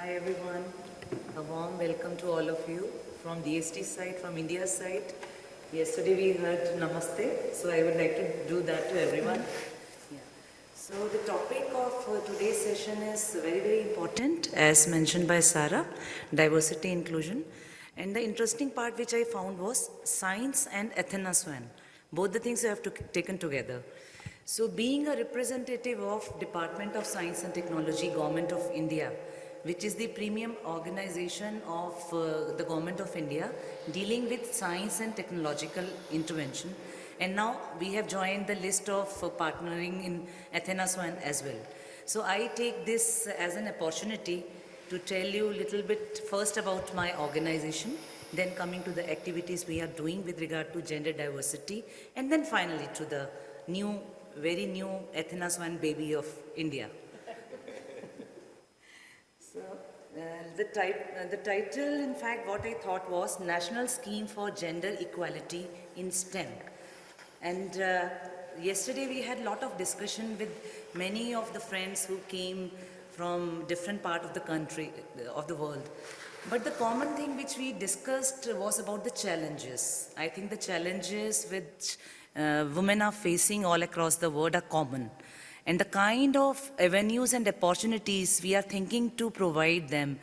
Hi everyone, a warm welcome to all of you from DST side, from India's side. Yesterday we heard Namaste, so I would like to do that to everyone. Yeah. So the topic of today's session is very important, as mentioned by Sarah, diversity inclusion. And the interesting part which I found was science and Athena Swan. Both the things I have taken together. So being a representative of Department of Science and Technology, Government of India, which is the premium organization of the Government of India dealing with science and technological intervention. And now we have joined the list of partnering in Athena Swan as well. So I take this as an opportunity to tell you a little bit first about my organization, then coming to the activities we are doing with regard to gender diversity, and then finally to the very new Athena Swan baby of India. So the title, in fact, what I thought was National Scheme for Gender Equality in STEM. And yesterday we had a lot of discussion with many of the friends who came from different part of the country, of the world. But the common thing which we discussed was about the challenges. I think the challenges which women are facing all across the world are common. And the kind of avenues and opportunities we are thinking to provide them,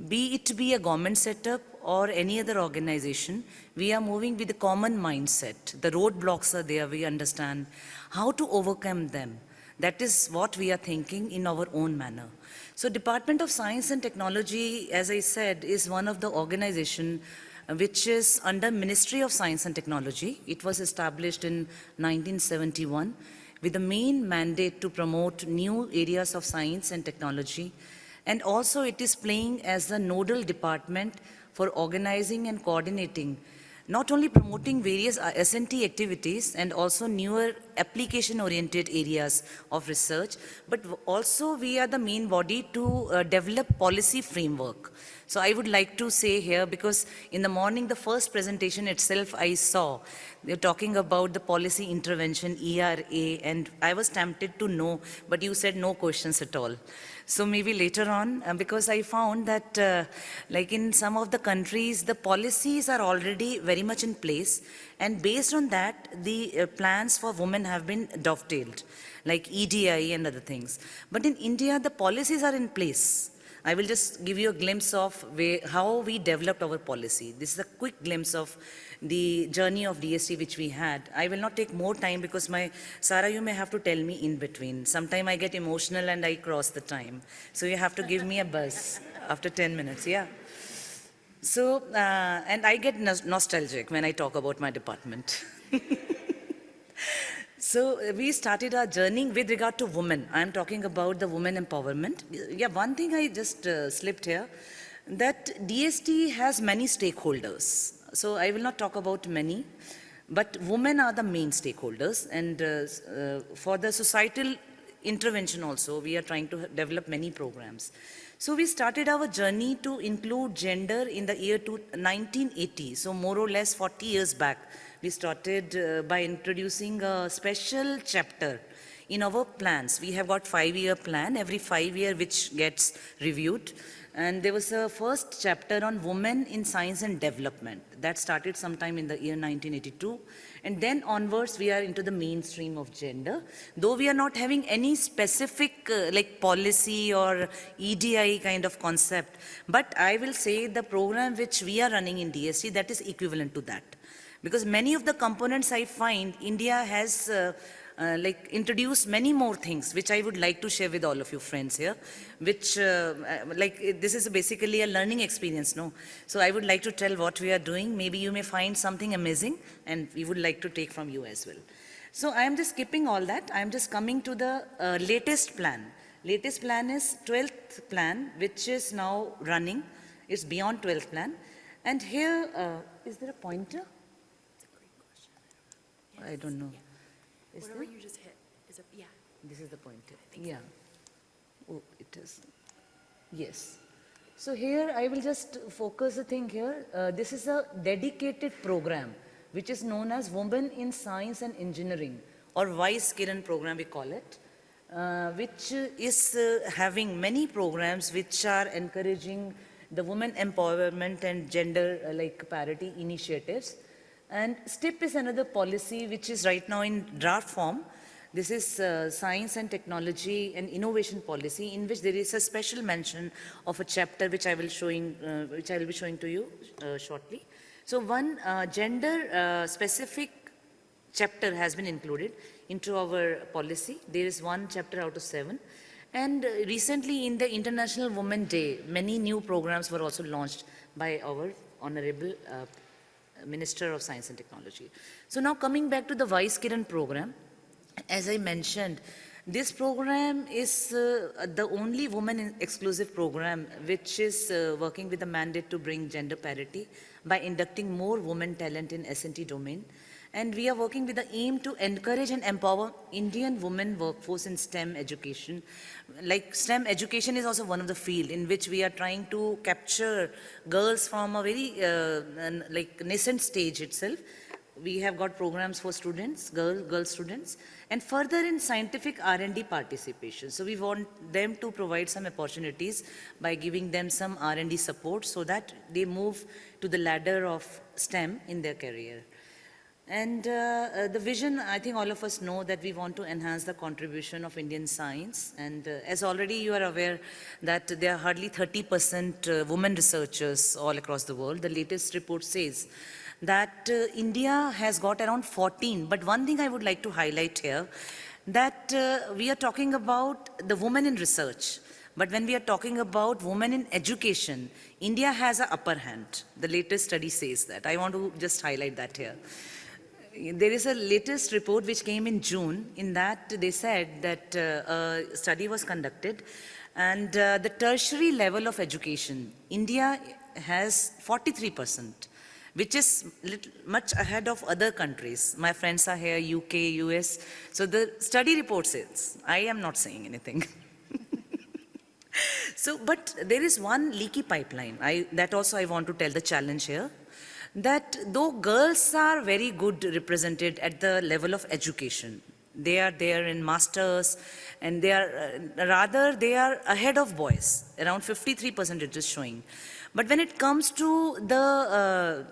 be a government setup or any other organization, we are moving with a common mindset. The roadblocks are there, we understand how to overcome them. That is what we are thinking in our own manner. So Department of Science and Technology, as I said, is one of the organizations which is under Ministry of Science and Technology. It was established in 1971 with the main mandate to promote new areas of science and technology. And also it is playing as the nodal department for organizing and coordinating, not only promoting various S&T activities and also newer application-oriented areas of research, but also we are the main body to develop policy framework. So I would like to say here, because in the morning, the first presentation itself I saw, they're talking about the policy intervention, ERA, and I was tempted to know, but you said no questions at all. So maybe later on, because I found that like in some of the countries, the policies are already very much in place. And based on that, the plans for women have been dovetailed, like EDI and other things. But in India, the policies are in place. I will just give you a glimpse of how we developed our policy. This is a quick glimpse of the journey of DST which we had. I will not take more time because Sarah, you may have to tell me in between. Sometime I get emotional and I cross the time. So you have to give me a buzz after 10 minutes, yeah. So, and I get nostalgic when I talk about my department. So we started our journey with regard to women. I'm talking about the women empowerment. Yeah, one thing I just slipped here, that DST has many stakeholders. So I will not talk about many, but women are the main stakeholders. And for the societal intervention also, we are trying to develop many programs. So we started our journey to include gender in the year 1980, so more or less 40 years back. We started by introducing a special chapter in our plans. We have got 5-year plan, every 5 year which gets reviewed. And there was a first chapter on women in science and development. That started sometime in the year 1982. And then onwards, we are into the mainstream of gender. Though we are not having any specific like policy or EDI kind of concept, but I will say the program which we are running in DST, that is equivalent to that. Because many of the components I find, India has like introduced many more things, which I would like to share with all of you friends here, which like this is basically a learning experience, no? So I would like to tell what we are doing. Maybe you may find something amazing and we would like to take from you as well. So I am just skipping all that. I am just coming to the latest plan. Latest plan is 12th plan, which is now running. It's beyond 12th plan. And here, is there a pointer? Yes. I don't know. Yeah. Whatever you just hit is yeah. This is the pointer. Yeah. So. Oh, it is. Yes. So here I will just focus the thing here. This is a dedicated program which is known as Women in Science and Engineering, or WISE-KIRAN program we call it. which is having many programs which are encouraging the women empowerment and gender like parity initiatives. And STIP is another policy which is right now in draft form. This is Science and Technology and Innovation Policy, in which there is a special mention of a chapter which I will be showing to you shortly. So one gender-specific chapter has been included into our policy. There is one chapter out of 7. And recently in the International Women's Day, many new programs were also launched by our Honorable Minister of Science and Technology. So now coming back to the WISE-KIRAN program, as I mentioned, this program is the only women-exclusive program which is working with the mandate to bring gender parity by inducting more women talent in S&T domain. And we are working with the aim to encourage and empower Indian women workforce in STEM education. Like STEM education is also one of the field in which we are trying to capture girls from a very nascent stage itself. We have got programs for students, girl students, and further in scientific R&D participation. So we want them to provide some opportunities by giving them some R&D support so that they move to the ladder of STEM in their career. And the vision, I think all of us know that we want to enhance the contribution of Indian science. And as already you are aware that there are hardly 30% women researchers all across the world. The latest report says that India has got around 14. But one thing I would like to highlight here, that we are talking about the women in research. But when we are talking about women in education, India has an upper hand. The latest study says that. I want to just highlight that here. There is a latest report which came in June. In that, they said that a study was conducted, and the tertiary level of education, India has 43%, which is much ahead of other countries. My friends are here, UK, US. So the study report says, I am not saying anything. So, but there is one leaky pipeline. That also I want to tell the challenge here. That though girls are very good represented at the level of education, they are there in masters, and they are they are ahead of boys, around 53% it is showing. But when it comes to the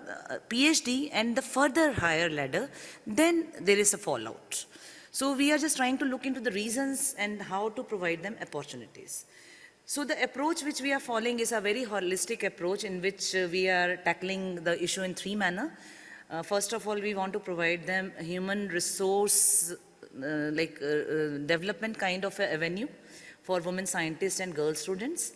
PhD and the further higher ladder, then there is a fallout. So we are just trying to look into the reasons and how to provide them opportunities. So the approach which we are following is a very holistic approach in which we are tackling the issue in 3 manners. First of all, we want to provide them a human resource development kind of a avenue for women scientists and girl students.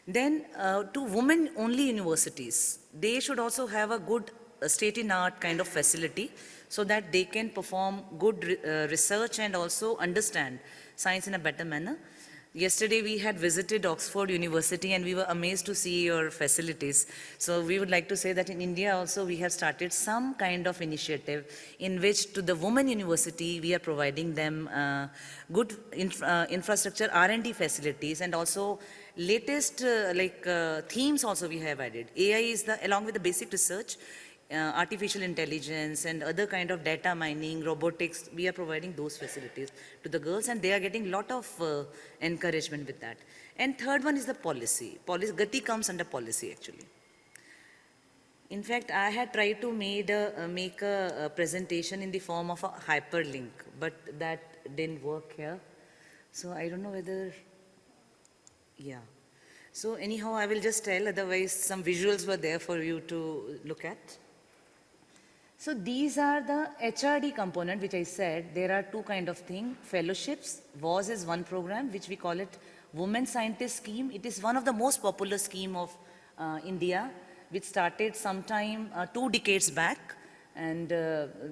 Then to women-only universities, they should also have a good state-in-art kind of facility so that they can perform good research and also understand science in a better manner. Yesterday we had visited Oxford University and we were amazed to see your facilities. So we would like to say that in India also we have started some kind of initiative in which to the women university we are providing them good infrastructure R&D facilities, and also latest themes also we have added. AI is along with the basic research, artificial intelligence and other kind of data mining, robotics, we are providing those facilities to the girls, and they are getting a lot of encouragement with that. And third one is the policy. Gati comes under policy actually. In fact, I had tried to make a presentation in the form of a hyperlink, but that didn't work here. So I don't know whether, yeah. So anyhow, I will just tell, otherwise some visuals were there for you to look at. So these are the HRD component, which I said. There are 2 kind of things. Fellowships. WAS is one program, which we call it Women Scientist Scheme. It is one of the most popular scheme of India, which started sometime 2 decades back. And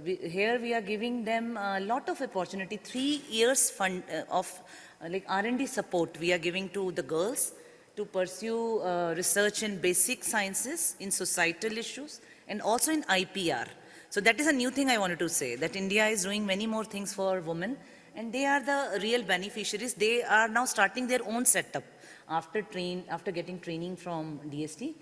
here we are giving them a lot of opportunity. 3 years fund of R&D support we are giving to the girls to pursue research in basic sciences, in societal issues, and also in IPR. So that is a new thing I wanted to say, that India is doing many more things for women, and they are the real beneficiaries. They are now starting their own setup after getting training from DST.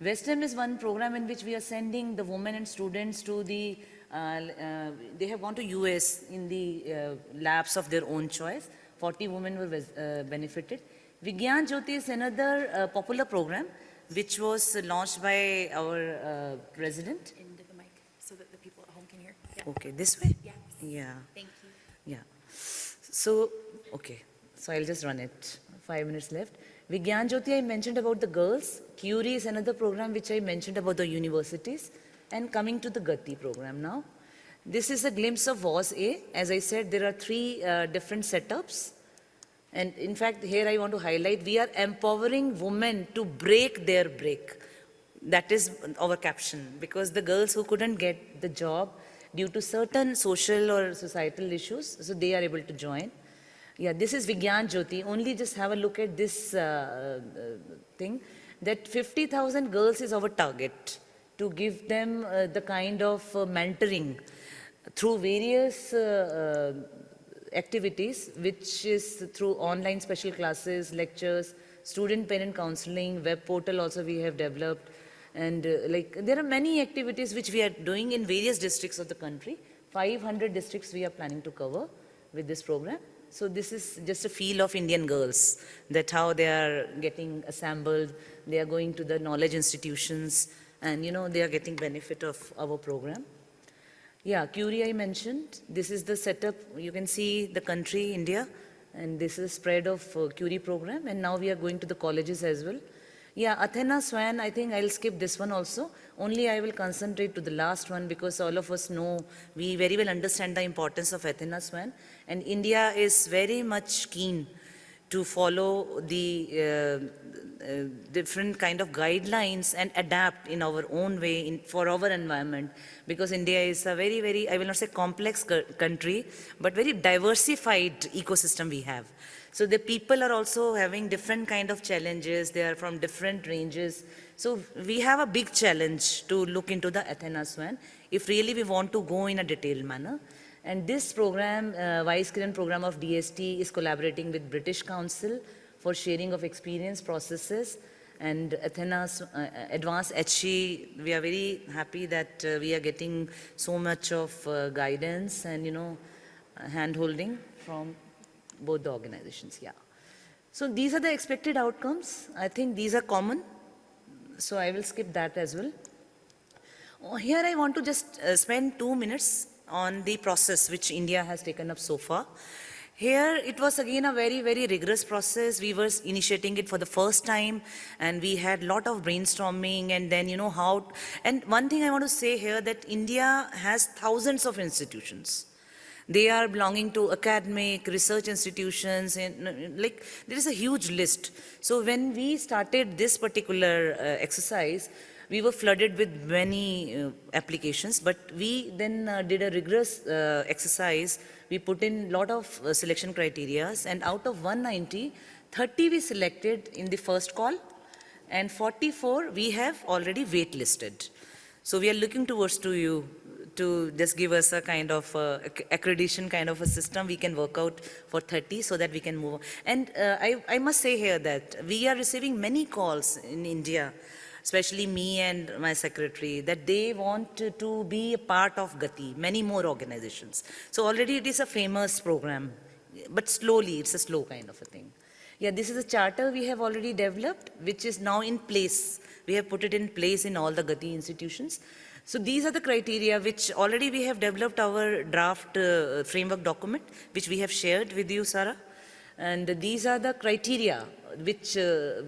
WestM is one program in which we are sending the women and students to they have gone to US in the labs of their own choice 40 women were benefited. Vigyan Jyoti is another popular program which was launched by our president. Into the mic so that the people at home can hear. Yeah. Okay, this way? Yes. Yeah. Thank you. Yeah. So, okay. So I'll just run it. 5 minutes left. Vigyan Jyoti I mentioned about the girls. Curie is another program which I mentioned about the universities. And coming to the Gati program now. This is a glimpse of WAS-A. As I said, there are 3 different setups. And in fact, here I want to highlight, we are empowering women to break their break. That is our caption. Because the girls who couldn't get the job due to certain social or societal issues, so they are able to join. Yeah, this is Vigyan Jyoti. Only just have a look at this thing, that 50,000 girls is our target to give them the kind of mentoring through various activities, which is through online special classes, lectures, student-parent counseling, web portal also we have developed. And like there are many activities which we are doing in various districts of the country. 500 districts we are planning to cover with this program. So this is just a feel of Indian girls, that how they are getting assembled, they are going to the knowledge institutions, and they are getting benefit of our program. Yeah, Curie I mentioned. This is the setup. You can see the country, India, and this is spread of Curie program. And now we are going to the colleges as well. Yeah, Athena Swan, I think I'll skip this one also. Only I will concentrate to the last one because all of us know, we very well understand the importance of Athena Swan. And India is very much keen to follow the different kind of guidelines and adapt in our own way for our environment. Because India is a very, very, I will not say complex country, but very diversified ecosystem we have. So the people are also having different kind of challenges. They are from different ranges. So we have a big challenge to look into the Athena Swan if really we want to go in a detailed manner. And this program, WISE-KIRAN program of DST, is collaborating with British Council for sharing of experience processes. And Athena's Advanced HE, we are very happy that we are getting so much of guidance and, hand-holding from both the organizations, yeah. So these are the expected outcomes. I think these are common. So I will skip that as well. Here I want to just spend 2 minutes on the process which India has taken up so far. Here it was again a very, very rigorous process. We were initiating it for the first time and we had a lot of brainstorming and then how, and one thing I want to say here that India has thousands of institutions. They are belonging to academic, research institutions, and like there is a huge list. So when we started this particular exercise, we were flooded with many applications, but we then did a rigorous exercise. We put in a lot of selection criteria, and out of 190, 30 we selected in the first call, and 44 we have already waitlisted. So we are looking towards to you to just give us a kind of accreditation kind of a system we can work out for 30 so that we can move on. And I must say here that we are receiving many calls in India, especially me and my secretary, that they want to be a part of Gati, many more organizations. So already it is a famous program, but slowly, it's a slow kind of a thing. Yeah, this is a charter we have already developed, which is now in place. We have put it in place in all the Gati institutions. So these are the criteria which already we have developed our draft framework document, which we have shared with you, Sarah. And these are the criteria which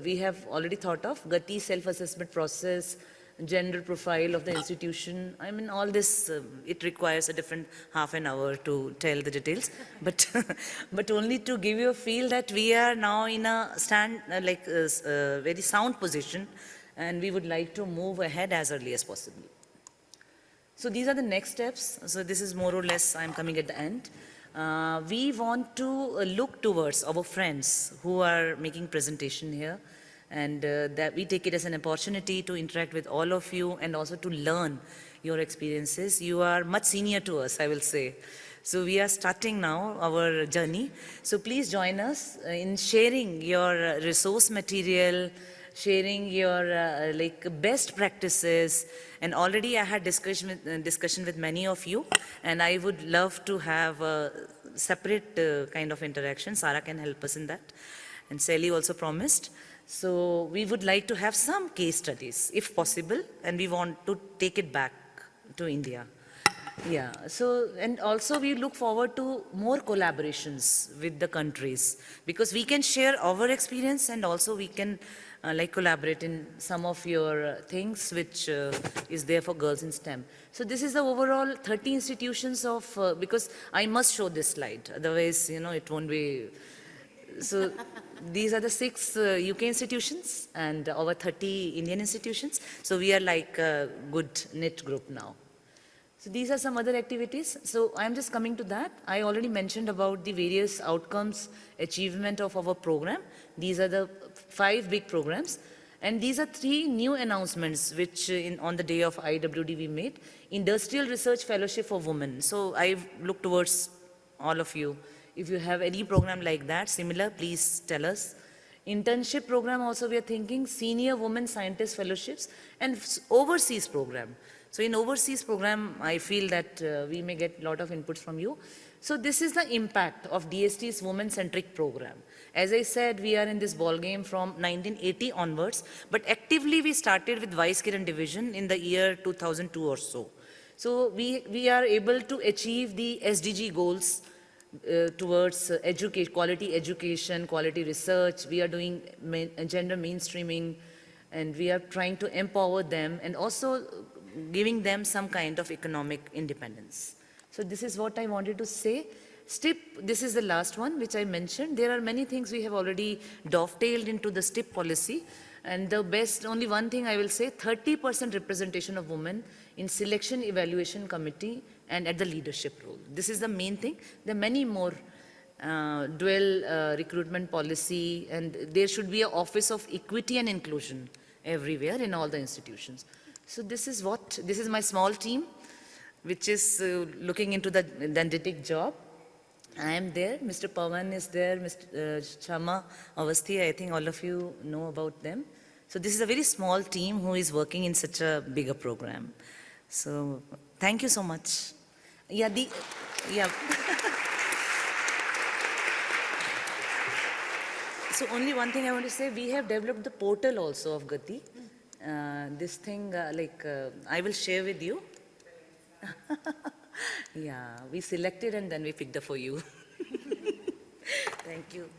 we have already thought of: Gati self-assessment process, gender profile of the institution. I mean, all this, it requires a different half an hour to tell the details, but, but only to give you a feel that we are now in a very sound position, and we would like to move ahead as early as possible. So these are the next steps. So this is more or less, I'm coming at the end. We want to look towards our friends who are making presentation here, and that we take it as an opportunity to interact with all of you and also to learn your experiences. You are much senior to us, I will say. So we are starting now our journey. So please join us in sharing your resource material, sharing your best practices. And already I had discussion with many of you, and I would love to have separate kind of interaction. Sarah can help us in that. And Sally also promised. So we would like to have some case studies, if possible, and we want to take it back to India. Yeah, so, and also we look forward to more collaborations with the countries, because we can share our experience and also we can like collaborate in some of your things which is there for girls in STEM. So this is the overall 30 institutions of, because I must show this slide, otherwise, you know, it won't be, so these are the 6 UK institutions and over 30 Indian institutions. So we are like a good knit group now. So these are some other activities. So I'm just coming to that. I already mentioned about the various outcomes, achievement of our program. These are the 5 big programs. And these are 3 new announcements which on the day of IWD we made. Industrial Research Fellowship for Women. So I look towards all of you. If you have any program like that, similar, please tell us. Internship program also we are thinking, Senior Women Scientist Fellowships and overseas program. So in overseas program, I feel that we may get a lot of inputs from you. So this is the impact of DST's women-centric program. As I said, we are in this ball game from 1980 onwards, but actively we started with WISE-KIRAN division in the year 2002 or so. So we are able to achieve the SDG goals towards quality education, quality research. We are doing gender mainstreaming, and we are trying to empower them and also giving them some kind of economic independence. So this is what I wanted to say. STIP, this is the last one which I mentioned. There are many things we have already dovetailed into the STIP policy. And the best, only one thing I will say, 30% representation of women in selection evaluation committee and at the leadership role. This is the main thing. There are many more dual recruitment policy, and there should be an office of equity and inclusion everywhere in all the institutions. So this is my small team, which is looking into the dendritic job. I am there, Mr. Pawan is there, Mr. Chama Avasthi, I think all of you know about them. So this is a very small team who is working in such a bigger program. So thank you so much. Yeah, So only one thing I want to say, we have developed the portal also of Gati. This thing, I will share with you. Yeah, we selected and then we picked up for you. Thank you.